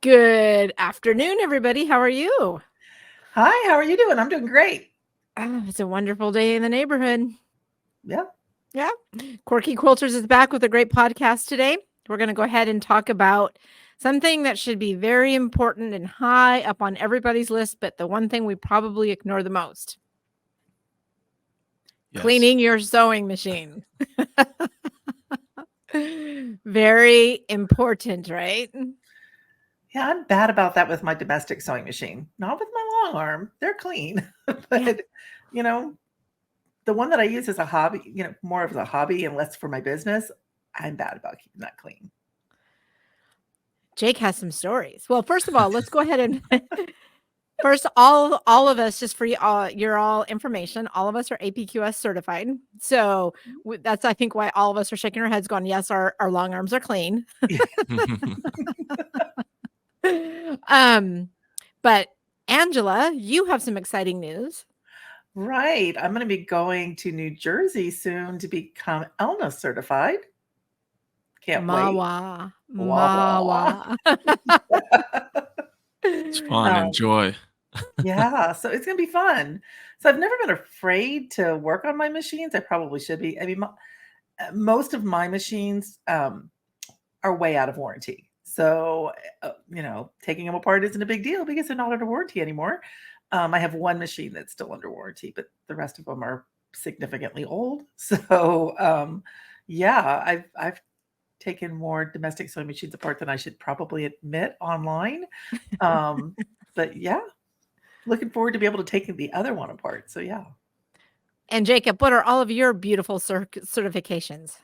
Good afternoon, everybody. How are you? Hi, how are you doing? I'm doing great. It's a wonderful day in the neighborhood. Yeah. Yeah. Quirky Quilters is back with a great podcast today. We're going to go ahead and talk about something that should be very important and high up on everybody's list, but the one thing we probably ignore the most. Yes. Cleaning your sewing machine. Very important, right? Yeah, I'm bad about that with my domestic sewing machine. Not with my long arm. They're clean. But, you know, the one that I use as a hobby, more of a hobby and less for my business, I'm bad about keeping that clean. Jake has some stories. Well, first of all, let's go ahead and first, all of us, just for your all information, all of us are APQS certified. So that's, I think, why all of us are shaking our heads going, yes, our long arms are clean. But Angela, you have some exciting news. Right. I'm going to be going to New Jersey soon to become ELNA certified. Can't wait. Mawa. Wah, Mawa. It's fun. Enjoy. Yeah, so it's going to be fun. So I've never been afraid to work on my machines. I probably should be. I mean, most of my machines are way out of warranty. So, taking them apart isn't a big deal because they're not under warranty anymore. I have one machine that's still under warranty, but the rest of them are significantly old. So, yeah, I've taken more domestic sewing machines apart than I should probably admit online. But yeah, looking forward to be able to take the other one apart. So yeah. And Jacob, what are all of your beautiful certifications?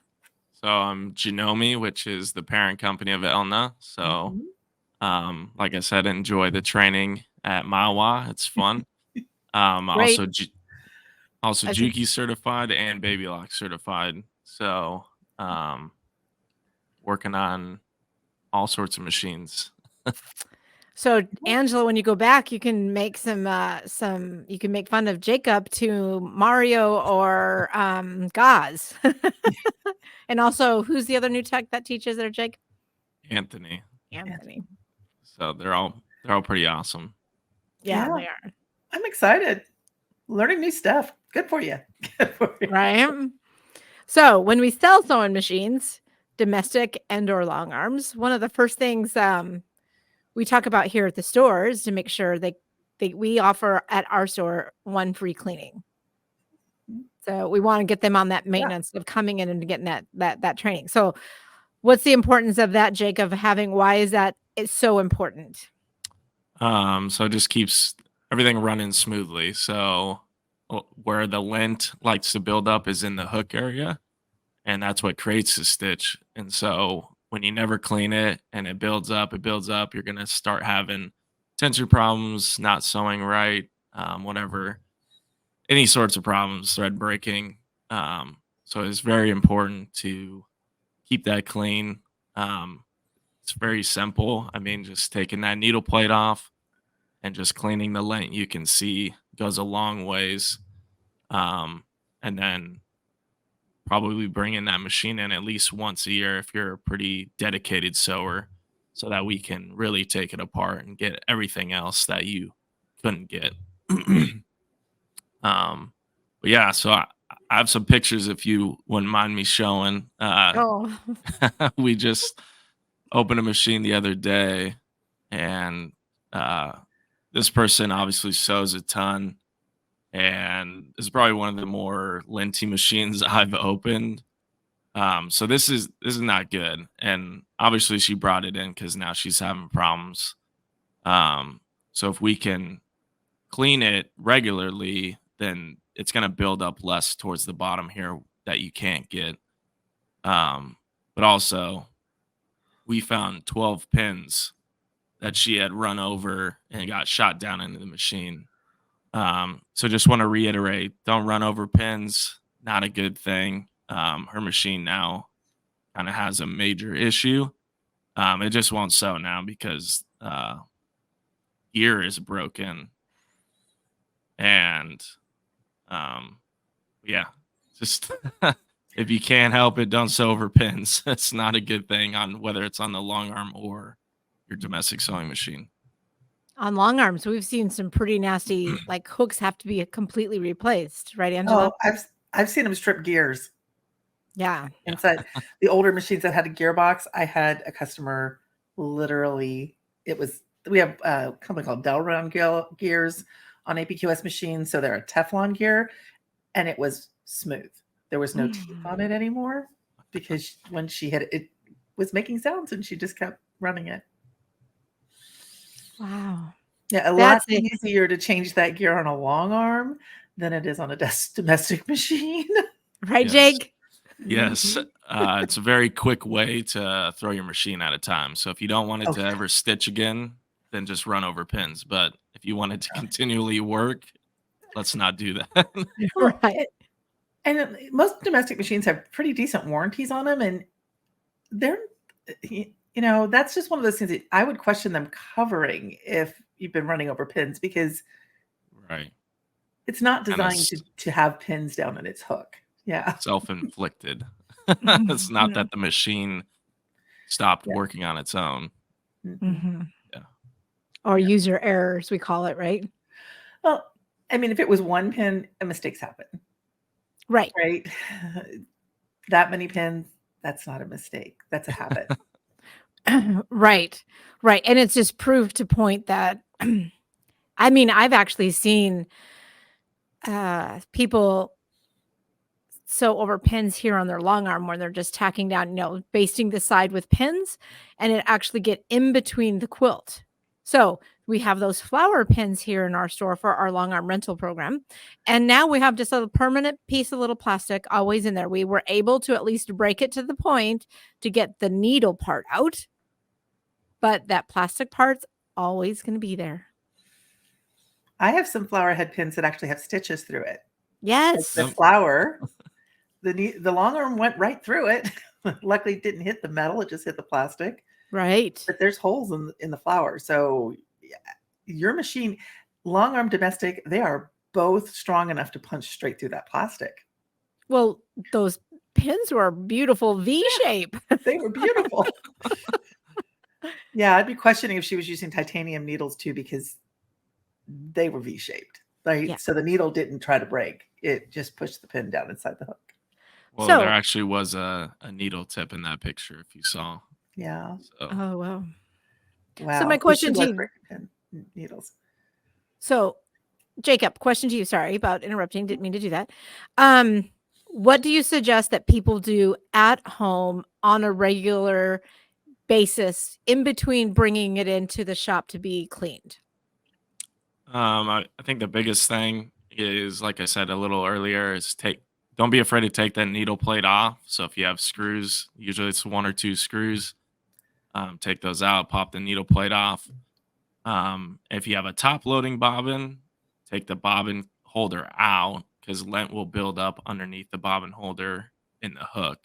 So I'm Genome, which is the parent company of ELNA. So, like I said, enjoy the training at Mawa. It's fun. Great. Also Juki certified and Baby Lock certified. So, working on all sorts of machines. So Angela, when you go back, you can make you can make fun of Jacob to Mario or Gaz. And also, who's the other new tech that teaches there, Jake? Anthony. So they're all pretty awesome. Yeah, they are. I'm excited. Learning new stuff. Good for you. Good for you. Right. So when we sell sewing machines, domestic and or long arms, one of the first things we talk about here at the store is to make sure we offer at our store one free cleaning. So we want to get them on that maintenance of coming in and getting that training. So what's the importance of that, Jake, of having, why is that it's so important? So it just keeps everything running smoothly. So where the lint likes to build up is in the hook area, and that's what creates the stitch. And so when you never clean it and it builds up, you're going to start having tensor problems, not sewing right, whatever, any sorts of problems, thread breaking. So it's very important to keep that clean. It's very simple. I mean, just taking that needle plate off and just cleaning the lint you can see goes a long ways. And then probably bringing that machine in at least once a year if you're a pretty dedicated sewer, so that we can really take it apart and get everything else that you couldn't get. But yeah, so I have some pictures if you wouldn't mind me showing. We just opened a machine the other day, and this person obviously sews a ton, and it's probably one of the more linty machines I've opened. So this is not good, and obviously she brought it in because now she's having problems. So if we can clean it regularly, then it's going to build up less towards the bottom here that you can't get. But also, we found 12 pins that she had run over and got shot down into the machine. So just want to reiterate, don't run over pins. Not a good thing. Her machine now kind of has a major issue. It just won't sew now because gear is broken. And yeah, just if you can't help it, don't sew over pins. It's not a good thing on whether it's on the long arm or your domestic sewing machine. On long arms, we've seen some pretty nasty, like hooks have to be completely replaced, right, Angela? Oh, I've seen them strip gears Yeah. inside the older machines that had a gearbox. I had a customer literally, we have a company called Delron gears on APQS machines. So they're a Teflon gear, and it was smooth. There was no teeth on it anymore because when she hit it, it was making sounds and she just kept running it. Wow. Yeah, a lot easier to change that gear on a long arm than it is on a domestic machine. Right, Yes. Jake? Yes. It's a very quick way to throw your machine out of time. So if you don't want it to ever stitch again, then just run over pins. But if you want it to continually work, let's not do that. Right. And most domestic machines have pretty decent warranties on them, and they're, that's just one of those things that I would question them covering if you've been running over pins, because Right. it's not designed to have pins down in its hook. Yeah. Self-inflicted. It's not that the machine stopped working on its own. Mm-hmm. Yeah. Or user errors, we call it, right? Well, I mean, if it was one pin, mistakes happen. Right. Right. That many pins, that's not a mistake. That's a habit. Right. Right. And it's just proved to point that, I mean, I've actually seen people sew over pins here on their long arm when they're just tacking down, basting the side with pins, and it actually get in between the quilt. So we have those flower pins here in our store for our long arm rental program. And now we have just a permanent piece of little plastic always in there. We were able to at least break it to the point to get the needle part out, but that plastic part's always going to be there. I have some flower head pins that actually have stitches through it. Yes. The flower, the long arm went right through it. Luckily, it didn't hit the metal; it just hit the plastic. Right. But there's holes in the flower. So your machine, long arm domestic, they are both strong enough to punch straight through that plastic. Well, those pins were beautiful V shape. They were beautiful. Yeah, I'd be questioning if she was using titanium needles too, because they were V shaped. Right. Yeah. So the needle didn't try to break. It just pushed the pin down inside the hook. Well, there actually was a needle tip in that picture, if you saw. Yeah. So. Oh, wow. Wow. So my question to you. Pin needles. So, Jacob, question to you. Sorry about interrupting. Didn't mean to do that. What do you suggest that people do at home on a regular basis in between bringing it into the shop to be cleaned? I think the biggest thing is, like I said a little earlier, is don't be afraid to take that needle plate off. So if you have screws, usually it's 1 or 2 screws, take those out, pop the needle plate off. If you have a top loading bobbin, take the bobbin holder out, because lint will build up underneath the bobbin holder in the hook.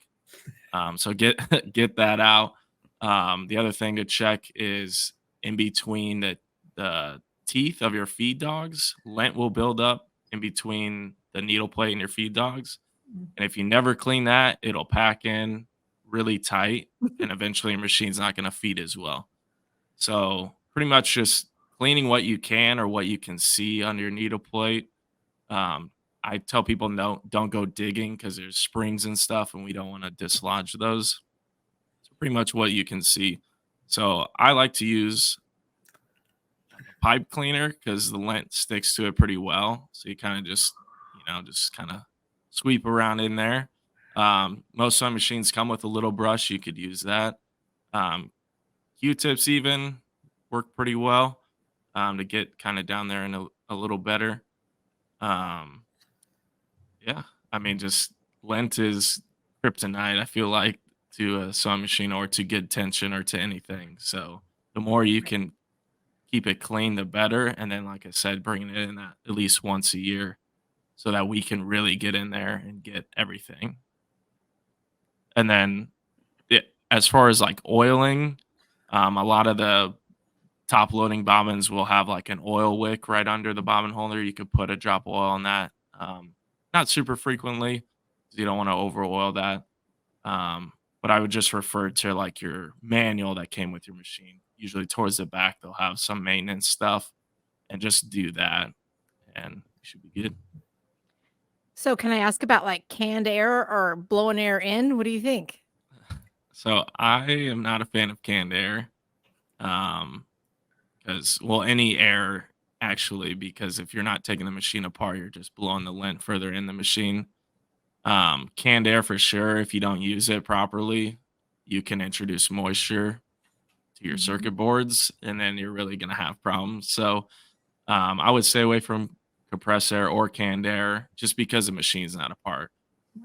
So get that out. The other thing to check is in between the teeth of your feed dogs, lint will build up in between the needle plate and your feed dogs. And if you never clean that, it'll pack in really tight, and eventually your machine's not going to feed as well. So pretty much just cleaning what you can or what you can see under your needle plate. I tell people don't go digging, because there's springs and stuff, and we don't want to dislodge those. So pretty much what you can see. So I like to use a pipe cleaner, because the lint sticks to it pretty well. So you kind of just kind of sweep around in there. Most of my machines come with a little brush. You could use that. Q-tips even work pretty well to get kind of down there and a little better. Yeah, I mean, just lint is kryptonite, I feel like, to a sewing machine or to good tension or to anything. So the more you can keep it clean, the better. And then, like I said, bringing it in at least once a year so that we can really get in there and get everything. And then as far as like oiling, a lot of the top loading bobbins will have like an oil wick right under the bobbin holder. You could put a drop of oil on that. Not super frequently, because you don't want to over oil that. but I would just refer to like your manual that came with your machine. Usually towards the back, they'll have some maintenance stuff, and just do that, and you should be good. So can I ask about like canned air or blowing air in? What do you think? So I am not a fan of canned air, um, because well, any air actually, because if you're not taking the machine apart, you're just blowing the lint further in the machine. Canned air for sure. If you don't use it properly, you can introduce moisture to your Mhm. circuit boards, and then you're really gonna have problems. So I would stay away from compressed air or canned air just because the machine's not apart.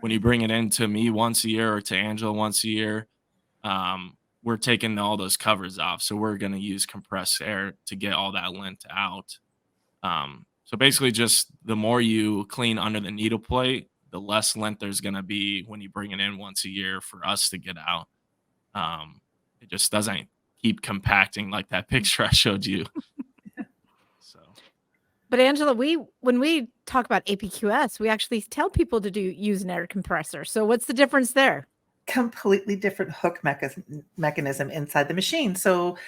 When you Right. bring it in to me once a year or to Angela once a year, we're taking all those covers off. So we're going to use compressed air to get all that lint out. So basically, just the more you clean under the needle plate, the less lint there's going to be when you bring it in once a year for us to get out. Um, it just doesn't keep compacting like that picture I showed you. So. But Angela, when we talk about APQS, we actually tell people to use an air compressor. So what's the difference there? Completely different hook mechanism inside the machine. So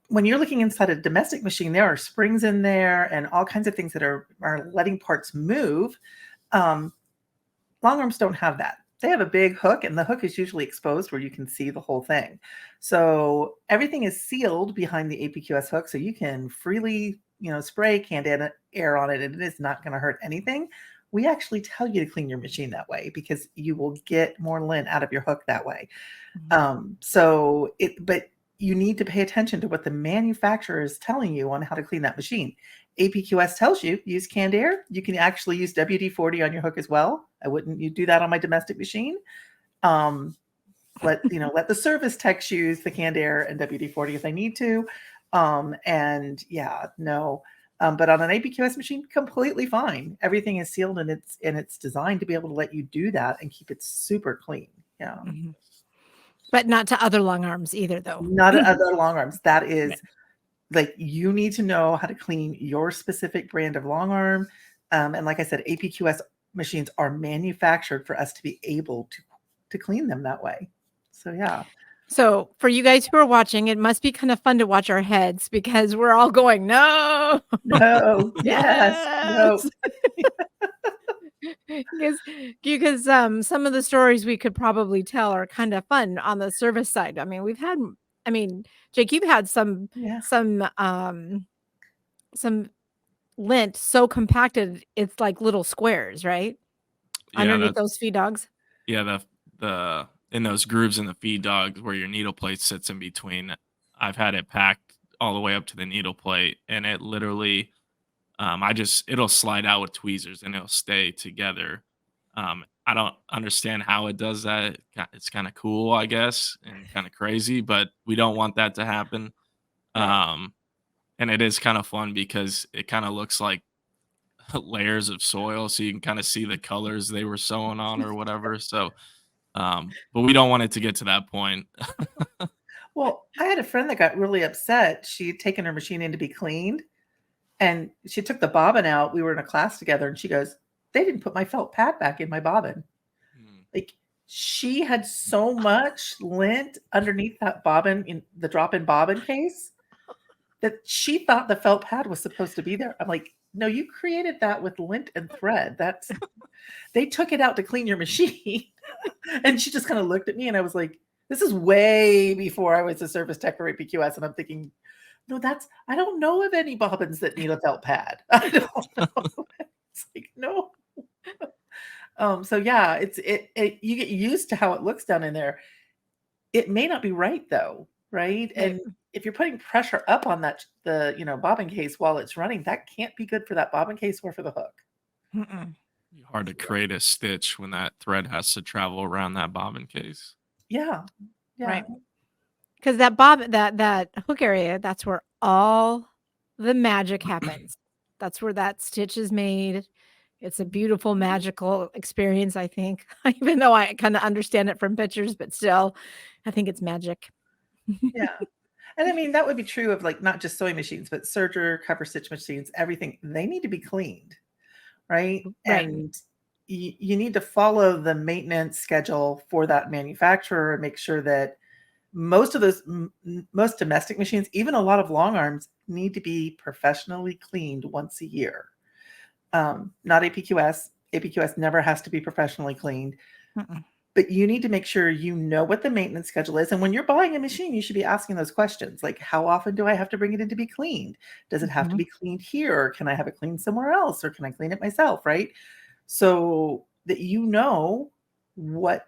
when you're looking inside a domestic machine, there are springs in there and all kinds of things that are letting parts move. Um, long arms don't have that. They have a big hook, and the hook is usually exposed where you can see the whole thing. So everything is sealed behind the APQS hook, so you can freely, spray canned air on it, and it is not going to hurt anything. We actually tell you to clean your machine that way because you will get more lint out of your hook that way. But you need to pay attention to what the manufacturer is telling you on how to clean that machine. APQS tells you use canned air. You can actually use WD-40 on your hook as well. I wouldn't you do that on my domestic machine. Let the service techs use the canned air and WD-40 if they need to. And yeah, no. But on an APQS machine, completely fine. Everything is sealed and it's designed to be able to let you do that and keep it super clean. Yeah. Mhm. But not to other long arms either, though. Not other long arms. That is like you need to know how to clean your specific brand of long arm. And like I said, APQS machines are manufactured for us to be able to clean them that way. So yeah. So for you guys who are watching, it must be kind of fun to watch our heads because we're all going, no, No, yes, no. because some of the stories we could probably tell are kind of fun on the service side. I mean, Jake, you've had some Yeah. some lint so compacted it's like little squares, right? Yeah, Underneath those feed dogs. yeah, the in those grooves in the feed dogs where your needle plate sits in between, I've had it packed all the way up to the needle plate, and it literally, it'll slide out with tweezers and it'll stay together. I don't understand how it does that. It's kind of cool, I guess, and kind of crazy, but we don't want that to happen. Right. And it is kind of fun because it kind of looks like layers of soil, so you can kind of see the colors they were sewing on or whatever. So, but we don't want it to get to that point. Well, I had a friend that got really upset. She had taken her machine in to be cleaned and she took the bobbin out. We were in a class together and she goes, they didn't put my felt pad back in my bobbin. Hmm. Like she had so much lint underneath that bobbin in the drop-in bobbin case that she thought the felt pad was supposed to be there. I'm like, no, you created that with lint and thread. They took it out to clean your machine. And she just kind of looked at me and I was like, this is way before I was a service tech or APQS. And I'm thinking, no, I don't know of any bobbins that need a felt pad. I don't know. It's like, no. So yeah, you get used to how it looks down in there. It may not be right though, right? And if you're putting pressure up on the bobbin case while it's running, that can't be good for that bobbin case or for the hook. Hard to create a stitch when that thread has to travel around that bobbin case. Yeah. Yeah. Right. Because that hook area, that's where all the magic happens. That's where that stitch is made. It's a beautiful, magical experience, I think, even though I kind of understand it from pictures, but still, I think it's magic. Yeah. And I mean, that would be true of like not just sewing machines, but serger, cover stitch machines, everything. They need to be cleaned, right? Right. And you need to follow the maintenance schedule for that manufacturer and make sure that most of those most domestic machines, even a lot of long arms, need to be professionally cleaned once a year. Not APQS. APQS never has to be professionally cleaned. Mm-mm. But you need to make sure you know what the maintenance schedule is. And when you're buying a machine, you should be asking those questions. Like, how often do I have to bring it in to be cleaned? Does it have to be cleaned here? Or can I have it cleaned somewhere else? Or can I clean it myself? Right. So that you know what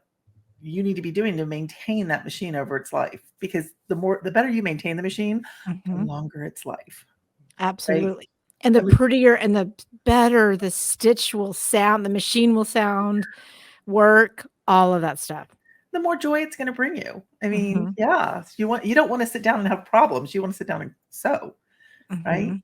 you need to be doing to maintain that machine over its life. Because the better you maintain the machine, the longer its life. Absolutely. Right? And the prettier and the better the stitch will sound, the machine will sound, work, all of that stuff. The more joy it's going to bring you. I mean, yeah, you don't want to sit down and have problems. You want to sit down and sew, right?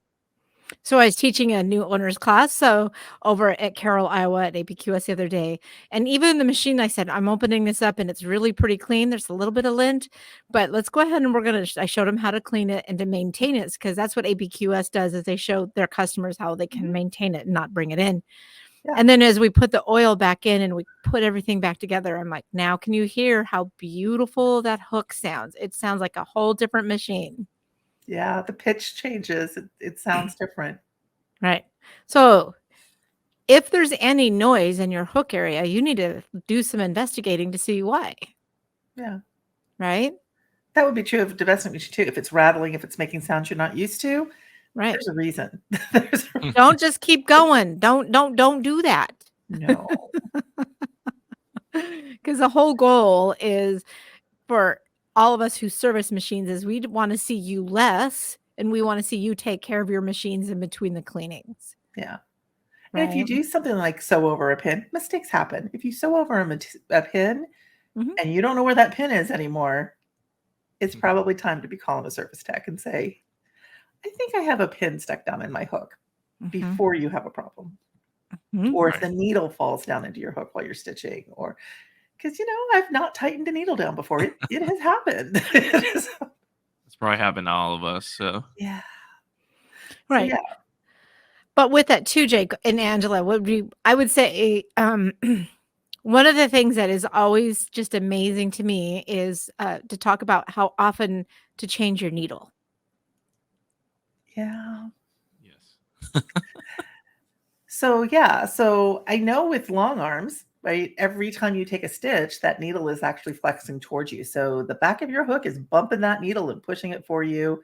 So I was teaching a new owners class, so over at Carroll, Iowa at APQS the other day, and even the machine, I said, I'm opening this up and it's really pretty clean. There's a little bit of lint, but let's go ahead and I showed them how to clean it and to maintain it, because that's what APQS does, is they show their customers how they can maintain it and not bring it in. Yeah. And then as we put the oil back in and we put everything back together, I'm like, now can you hear how beautiful that hook sounds? It sounds like a whole different machine. Yeah, the pitch changes. It sounds different. Right. So if there's any noise in your hook area, you need to do some investigating to see why. Yeah. Right? That would be true of domestic machine too. If it's rattling, if it's making sounds you're not used to, Right. there's a reason. Don't just keep going. Don't do that. No. Because the whole goal is for all of us who service machines is we want to see you less, and we want to see you take care of your machines in between the cleanings. Yeah. Right? And if you do something like sew over a pin, mistakes happen. If you sew over a pin and you don't know where that pin is anymore, it's probably time to be calling a service tech and say, I think I have a pin stuck down in my hook, before you have a problem. Or if the needle falls down into your hook while you're stitching, or because I've not tightened a needle down before. It has happened. It's probably happened to all of us. So yeah. Right. So, yeah. But with that too, Jake and Angela, I would say one of the things that is always just amazing to me is to talk about how often to change your needle. Yeah. yes. So I know with long arms, right, every time you take a stitch, that needle is actually flexing towards you. So the back of your hook is bumping that needle and pushing it for you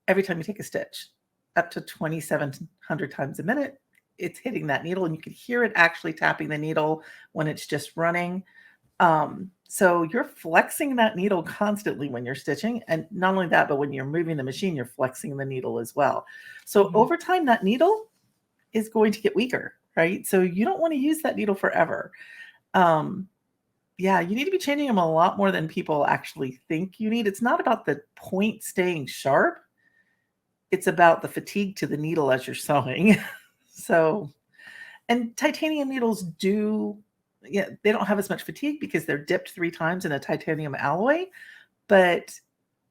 every time you take a stitch. Up to 2,700 times a minute, it's hitting that needle, and you can hear it actually tapping the needle when it's just running. So you're flexing that needle constantly when you're stitching. And not only that, but when you're moving the machine, you're flexing the needle as well. So over time, that needle is going to get weaker, right? So you don't want to use that needle forever. Yeah, you need to be changing them a lot more than people actually think you need. It's not about the point staying sharp. It's about the fatigue to the needle as you're sewing. And titanium needles they don't have as much fatigue because they're dipped 3 times in a titanium alloy, but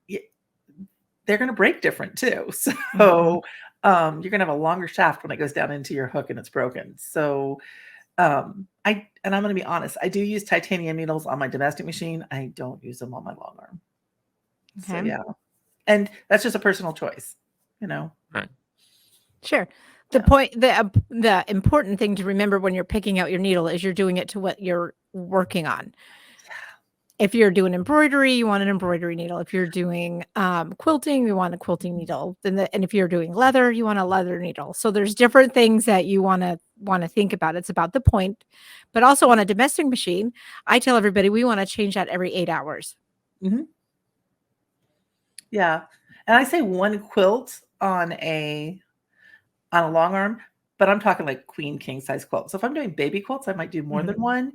they're going to break different too. So you're going to have a longer shaft when it goes down into your hook and it's broken. So I'm going to be honest, I do use titanium needles on my domestic machine. I don't use them on my long arm. Okay. So yeah. And that's just a personal choice, Right. Sure. The important thing to remember when you're picking out your needle is you're doing it to what you're working on. If you're doing embroidery, you want an embroidery needle. If you're doing quilting, you want a quilting needle. And if you're doing leather, you want a leather needle. So there's different things that you want to think about. It's about the point. But also on a domestic machine, I tell everybody we want to change that every 8 hours. Yeah. And I say one quilt on a long arm, but I'm talking like queen king size quilt. So if I'm doing baby quilts, I might do more than one.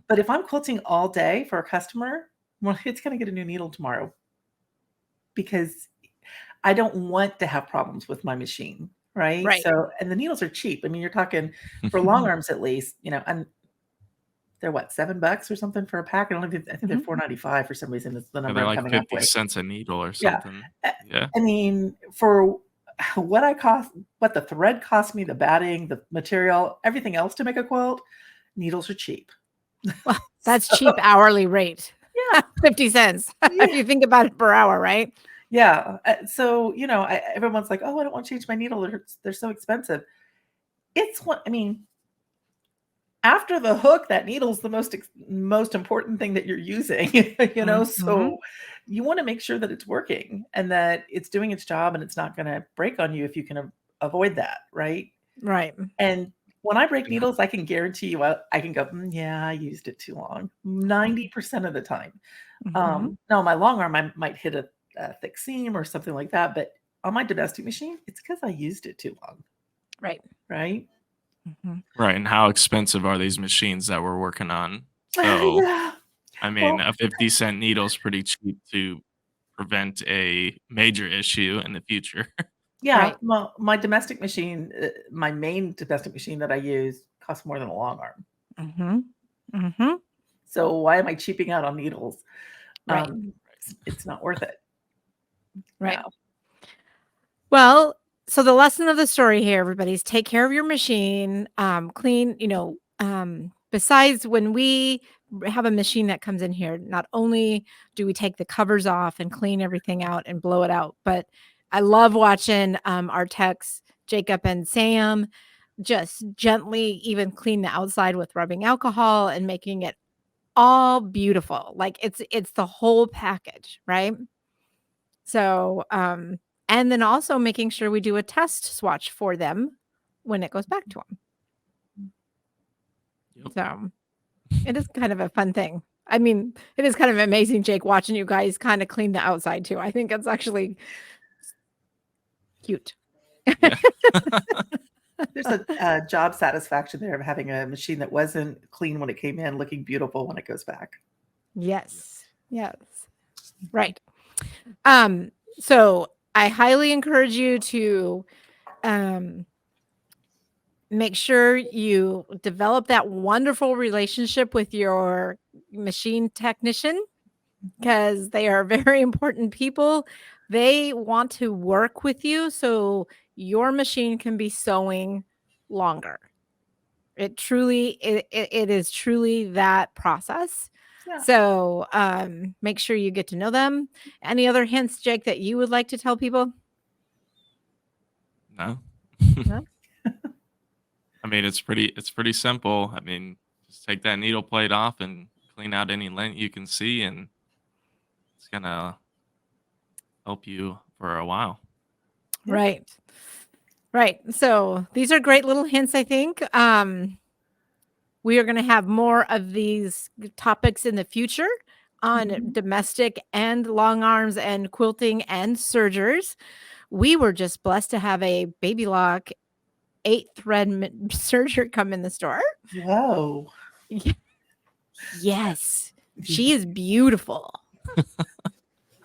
But if I'm quilting all day for a customer, well, it's going to get a new needle tomorrow because I don't want to have problems with my machine. Right. So, and the needles are cheap. I mean, you're talking for long arms, at least, and they're what, $7 or something for a pack. I think they're $4.95 for some reason. It's the number they're I'm like coming 50 up with. cents a needle or something. Yeah. I mean, for what the thread cost me, the batting, the material, everything else to make a quilt, needles are cheap. Well, that's So, cheap hourly rate. yeah. 50 cents if Yeah. you think about it per hour, right? Yeah. So, everyone's like, oh, I don't want to change my needle. They're so expensive. It's what, I mean, after the hook, that needle's the most important thing that you're using, Mhm. so you want to make sure that it's working and that it's doing its job and it's not going to break on you if you can avoid that, right? Right. And when I break Yeah. needles, I can guarantee you I can go, yeah, I used it too long 90% of the time. Mhm. Now, my long arm, I might hit a thick seam or something like that, but on my domestic machine, it's because I used it too long, Right. right? Mhm. Right. And how expensive are these machines that we're working on? So, Yeah. I mean, Well, a 50-cent needle is pretty cheap to prevent a major issue in the future. yeah, Right. well, my domestic machine, my main domestic machine that I use costs more than a long arm. Mhm. Mhm. So why am I cheaping out on needles? Right. It's not worth it. Right. Yeah. Well, so the lesson of the story here, everybody, is take care of your machine, clean, besides when we have a machine that comes in here, not only do we take the covers off and clean everything out and blow it out, but I love watching our techs, Jacob and Sam, just gently even clean the outside with rubbing alcohol and making it all beautiful. Like it's the whole package, right? So, and then also making sure we do a test swatch for them when it goes back to them. Yep. So, it is kind of a fun thing. I mean, it is kind of amazing, Jake, watching you guys kind of clean the outside too. I think it's actually cute. Yeah. There's a job satisfaction there of having a machine that wasn't clean when it came in, looking beautiful when it goes back. Yes. Yes. Right. So I highly encourage you to make sure you develop that wonderful relationship with your machine technician because they are very important people. They want to work with you so your machine can be sewing longer. It is truly that process. Yeah. So make sure you get to know them. Any other hints, Jake, that you would like to tell people? No. No? I mean, it's pretty simple. I mean, just take that needle plate off and clean out any lint you can see, and it's gonna help you for a while. Yeah. Right. Right. So these are great little hints, I think. We are going to have more of these topics in the future on Mhm. domestic and long arms and quilting and sergers. We were just blessed to have a baby lock 8-thread serger come in the store. Whoa. Yes, she is beautiful.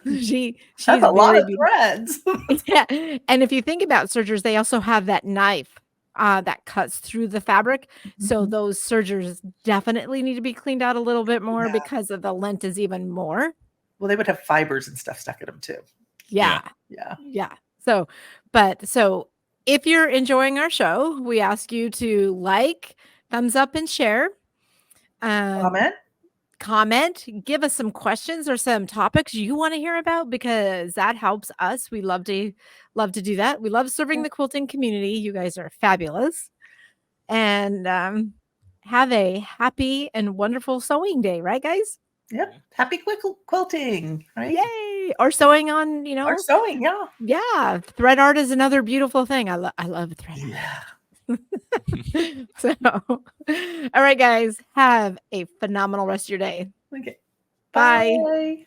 She's That's a lot very of beautiful. threads. Yeah, and if you think about sergers, they also have that knife that cuts through the fabric. So Mhm. those sergers definitely need to be cleaned out a little bit more Yeah. because of the lint is even more. Well, they would have fibers and stuff stuck in them too. Yeah. Yeah. Yeah. So if you're enjoying our show, we ask you to like, thumbs up, and share. Comment, give us some questions or some topics you want to hear about because that helps us. We love to do that. We love serving the quilting community. You guys are fabulous. And have a happy and wonderful sewing day, right guys? Yep. Happy quilting, right? Yay! Or sewing on, Or sewing, yeah. yeah, thread art is another beautiful thing. I love thread art. Yeah. So, all right, guys, have a phenomenal rest of your day. Okay. Bye. Bye.